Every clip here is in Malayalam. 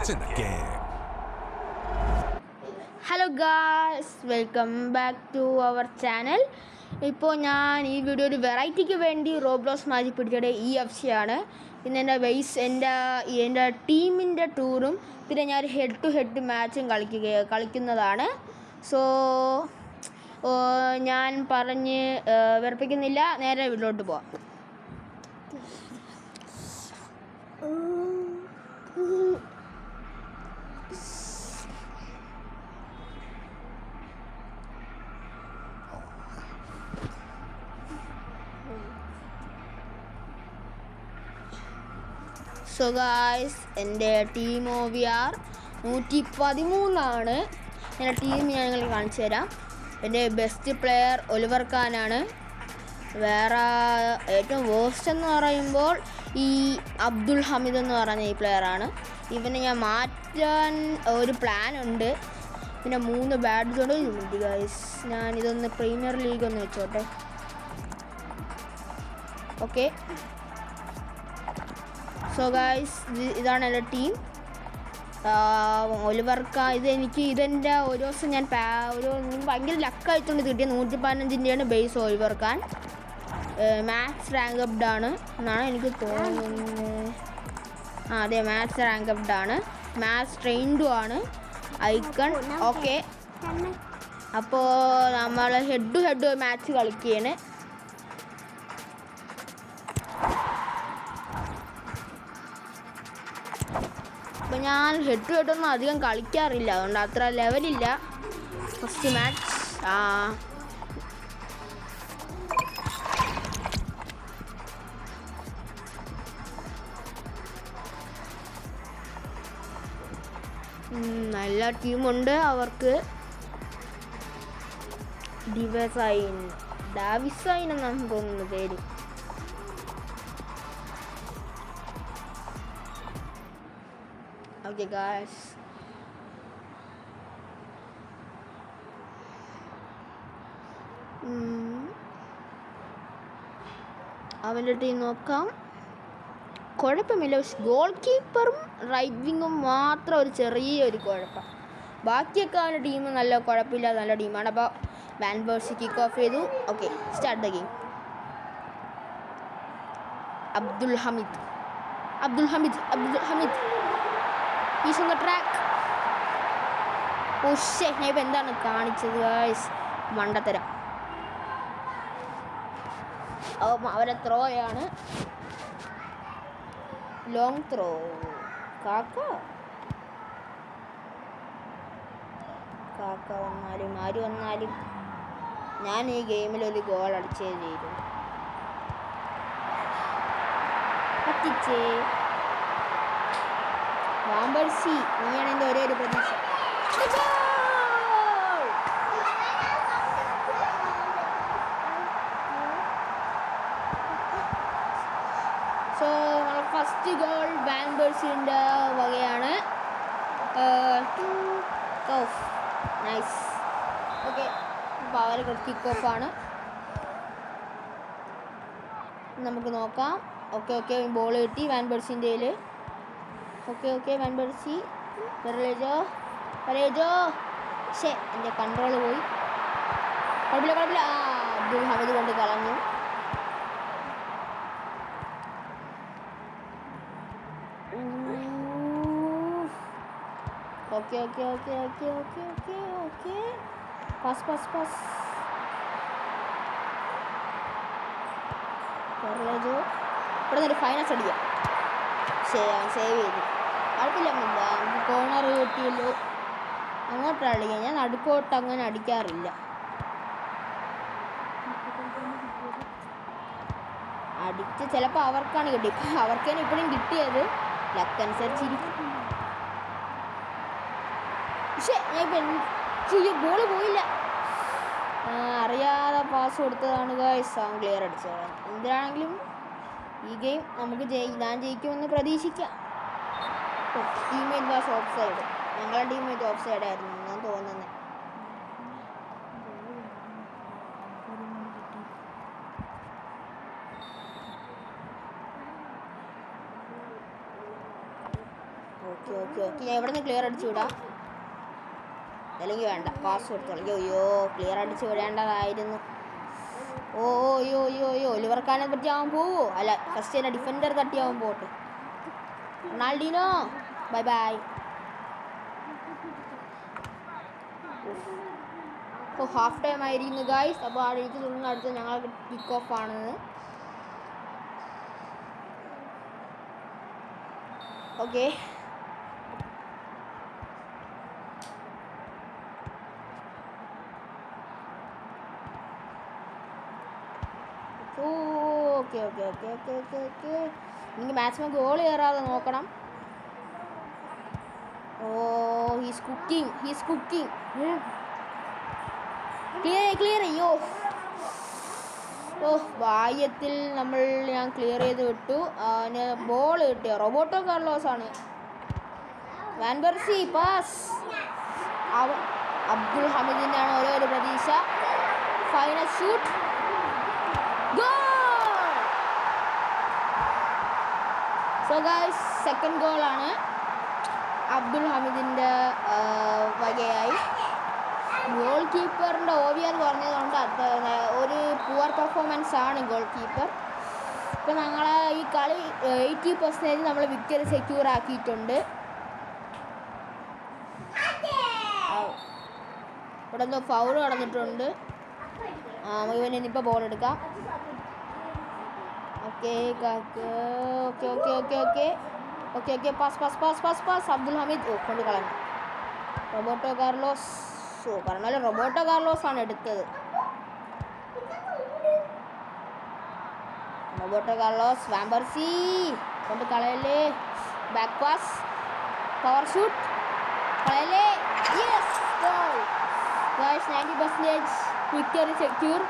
It's in the game. Hello guys, welcome back to our channel. ഇപ്പോൾ ഞാൻ ഈ വീഡിയോ ഒരു വെറൈറ്റിക്ക് വേണ്ടി റോബ്ലോക്സ് മാജിക് പിടിച്ചത് EFC ആണ്. പിന്നെ എൻ്റെ ടീമിൻ്റെ ടൂറും പിന്നെ ഞാൻ ഹെഡ് ടു ഹെഡ് മാച്ചും കളിക്കുന്നതാണ്. സോ ഞാൻ പറഞ്ഞ് വെറുപ്പിക്കുന്നില്ല, നേരെ വീട്ടിലോട്ട് പോവാം. സോ ഗായ്സ്, എൻ്റെ ടീം OVR 113 എൻ്റെ ടീം ഞാൻ നിങ്ങൾക്ക് കാണിച്ചു തരാം. എൻ്റെ ബെസ്റ്റ് പ്ലെയർ ഒലിവർ ഖാനാണ്. വേറെ ഏറ്റവും വേസ്റ്റ് എന്ന് പറയുമ്പോൾ ഈ അബ്ദുൽ ഹമീദ് എന്ന് പറയുന്ന ഈ പ്ലെയറാണ്. ഇവനെ ഞാൻ മാറ്റാൻ ഒരു പ്ലാൻ ഉണ്ട്. പിന്നെ 3 ബാഡ്ജ് ഉണ്ട് ഗായ്സ്. ഞാനിതൊന്ന് പ്രീമിയർ ലീഗ് ഒന്ന് വെച്ചോട്ടെ. ഓക്കെ, സോ ഗായ്സ്, ഇതാണ് എൻ്റെ ടീം. ഒലിവർ ഖാൻ ഇതെൻ്റെ ഒരു ദിവസം ഞാൻ ഭയങ്കര ലക്കായിട്ടുണ്ട് കിട്ടിയ 115ൻ്റെയാണ് base. Oliver Kahn maths rank അപ്ഡ് ആണ് എന്നാണ് എനിക്ക് തോന്നുന്നത്. അതെ, മാത്സ് റാങ്ക് അപ്ഡ് ആണ്. മാത്സ് ട്രെയിൻഡും ആണ് ഐക്കൺ. ഓക്കെ, അപ്പോൾ നമ്മൾ ഹെഡ് ടു ഹെഡ് മാച്ച് കളിക്കുകയാണ്. അപ്പോൾ ഞാൻ ഹെഡ് ടു ഹെഡൊന്നും അധികം കളിക്കാറില്ല, അതുകൊണ്ട് അത്ര ലെവലില്ല. ഫസ്റ്റ് മാച്ച് നല്ല ടീമുണ്ട് അവർക്ക്. ഡാവിസൈൻ എന്നാണ് തോന്നുന്നു പേര്. ഓക്കെ ഗായ്സ്, അവൻ്റെ ടീം നോക്കാം. കുഴപ്പമില്ല, ഗോൾ കീപ്പറും റൈറ്റ് വിങ്ങും മാത്രം ഒരു ചെറിയൊരു കുഴപ്പം. ബാക്കിയൊക്കെ അവൻ്റെ ടീം നല്ല കുഴപ്പമില്ലാതെ നല്ല ടീമാണ്. അപ്പോൾ വാൻ പേഴ്സി കിക്ക് ഓഫ് ചെയ്തു. Okay, start the game. Abdul Hameed is on the track. ഓഷേ, ഞാൻ ഇപ്പം എന്താണ് കാണിച്ചത് ഗായ്സ്? മണ്ടത്തരം. അവരെ ത്രോയാണ്, ലോങ് ത്രോ. കാക്ക വന്നാലും ആര് വന്നാലും ഞാൻ ഈ ഗെയിമിൽ ഒരു ഗോൾ അടിച്ചേ ചെയ്തു. പറ്റിച്ചേ വാമ്പർസി, നീയാണ് എൻ്റെ ഒരേ ഒരു പ്രതീക്ഷ. സോ ഫസ്റ്റ് ഗോൾ വാമ്പേഴ്സിൻ്റെ വകയാണ്. നൈസ്. ഓക്കെ, അപ്പോൾ അവർ കിക്ക് ഓഫാണ്. നമുക്ക് നോക്കാം. ഓക്കെ, ബോൾ കിട്ടി വാൻബേഴ്സിൻ്റെ കയ്യിൽ. ഓക്കെ, വാൻബേഴ്സി വരലേജോ. ശേ, എൻ്റെ കൺട്രോൾ പോയി. കുഴപ്പമില്ല. അബ്ദുൽ ഹമീദ് കൊണ്ട് കളഞ്ഞു. Okay, pass. വരലേജോ ഇവിടെ നിന്നൊരു ഫൈനൽസ് അടിക്കാം. സേവ് ചെയ്തു. കുഴപ്പമില്ല, നമുക്ക് കോർണർ കിട്ടിയല്ലോ. അങ്ങോട്ട് അടിക്കാം. ഞാൻ നടുക്കോട്ട് അങ്ങനെ അടിക്കാറില്ല. അടിച്ച് ചിലപ്പോൾ അവർക്കാണ് കിട്ടി. അവർക്കാണ് ഇപ്പോഴും കിട്ടിയത്. ലക്കനുസരിച്ചിരിക്കും. പക്ഷേ ഞാൻ ഇപ്പം ബോള് പോയില്ല. അറിയാതെ പാസ് കൊടുത്തതാണ് ഗായ്സ്. ക്ലിയർ അടിച്ചത്. എന്തിനാണെങ്കിലും ഈ ഗെയിം നമുക്ക് ഞാൻ ജയിക്കുമെന്ന് പ്രതീക്ഷിക്കാം. Teammate was of side. ഞങ്ങളുടെ ടീമേറ്റ് ഓഫ് സൈഡായിരുന്നു ഞാൻ തോന്നുന്നത്. ഓക്കെ ഓക്കെ ഓക്കെ ഞാൻ എവിടെ നിന്ന് ക്ലിയർ അടിച്ചു വിടാം. അല്ലെങ്കിൽ വേണ്ട, പാസ് കൊടുത്തോളൂ. അയ്യോ ക്ലിയർ അടിച്ച് വിടേണ്ടതായിരുന്നു. ഓ അയ്യോ അയ്യോ അയ്യോ ഒലിവർ ഖാനെ പറ്റി ആവാൻ പോവോ? അല്ല, ഫസ്റ്റ് തന്നെ ഡിഫൻഡർ തട്ടിയാവാൻ പോട്ടെ. Ronaldinho bye bye. ഇപ്പോൾ ഹാഫ് ടൈം ആയിരിക്കുന്നു ഗായ്സ്. അപ്പോൾ എനിക്ക് തോന്നുന്നു അടുത്ത് ഞങ്ങൾക്ക് കിക്ക് ഓഫ് ആണെന്ന്. Okay okay okay okay okay okay okay എനിക്ക് മാക്സിമം ഗോൾ കയറാതെ നോക്കണം. ഓ ഹീസ് കുക്കിംഗ് ക്ലിയർ അയ്യോ ഓ ഭാഗ്യത്തിൽ ഞാൻ ക്ലിയർ ചെയ്ത് വിട്ടു. അതിന് ബോൾ കിട്ടിയോ? റോബോട്ടോ കാർലോസ് ആണ്. Van Persie pass. അബ്ദുൽ ഹമീദിൻ്റെ ആണ് ഒരേ ഒരു പ്രതീക്ഷ. Final shoot. So guys second ഗോളാണ് അബ്ദുൽ ഹമീദിൻ്റെ വകയായി. ഗോൾ കീപ്പറിൻ്റെ ഓവിയർ കുറഞ്ഞതുകൊണ്ട് ഒരു പുവർ പെർഫോമൻസ് ആണ് ഗോൾ കീപ്പർ. ഇപ്പോൾ ഞങ്ങൾ ഈ കളി 80% നമ്മൾ വിക്ടറി സെക്യൂർ ആക്കിയിട്ടുണ്ട്. ഇവിടെ എന്തോ ഫൗൾ നടന്നിട്ടുണ്ട്. ഇവനിപ്പോൾ ബോൾ എടുക്കാം. Okay okay okay okay okay okay okay okay pass pass pass pass pass. Abdul Hameed കൊണ്ട് കളഞ്ഞു. Roberto Carlos. പറഞ്ഞാലും റോബോട്ടോ കാർലോസ് ആണ് എടുത്തത്. Roberto Carlos. വാൻ പെർസി കൊണ്ട് കളയല്ലേ. Back pass. Power shoot. കളയല്ലേ. Yes goal. Guys 90% victory secure.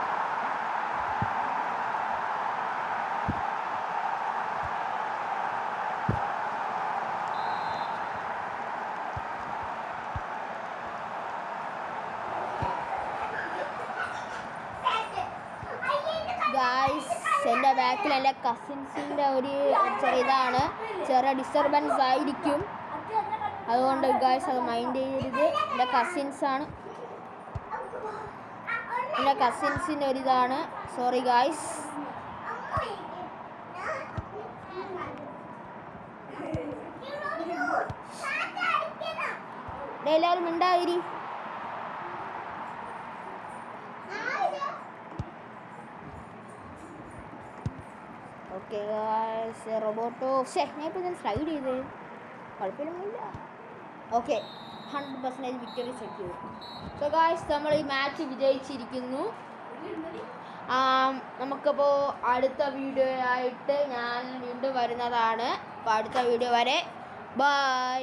Guys എൻ്റെ ബാക്കിൽ എൻ്റെ കസിൻസിൻ്റെ ഒരു ചെറിയ ഡിസ്റ്റർബൻസ് ആയിരിക്കും. അതുകൊണ്ട് ഗായ്സ് അത് മൈൻഡ് ചെയ്യരുത്. എൻ്റെ കസിൻസാണ്. എൻ്റെ കസിൻസിൻ്റെ ഒരിതാണ്. Sorry guys. എല്ലാവരും ഉണ്ടായിരി. ഓക്കെ ഗായ്സ് റോബോട്ടോ ഞാൻ ഇപ്പോൾ ഞാൻ സ്ലൈഡ് ചെയ്ത് കുഴപ്പമില്ല. Okay 100% victory secure. So guys നമ്മൾ ഈ മാച്ച് വിജയിച്ചിരിക്കുന്നു. നമുക്കപ്പോൾ അടുത്ത വീഡിയോ ആയിട്ട് ഞാൻ വീണ്ടും വരുന്നതാണ്. അപ്പോൾ അടുത്ത വീഡിയോ വരെ ബൈ.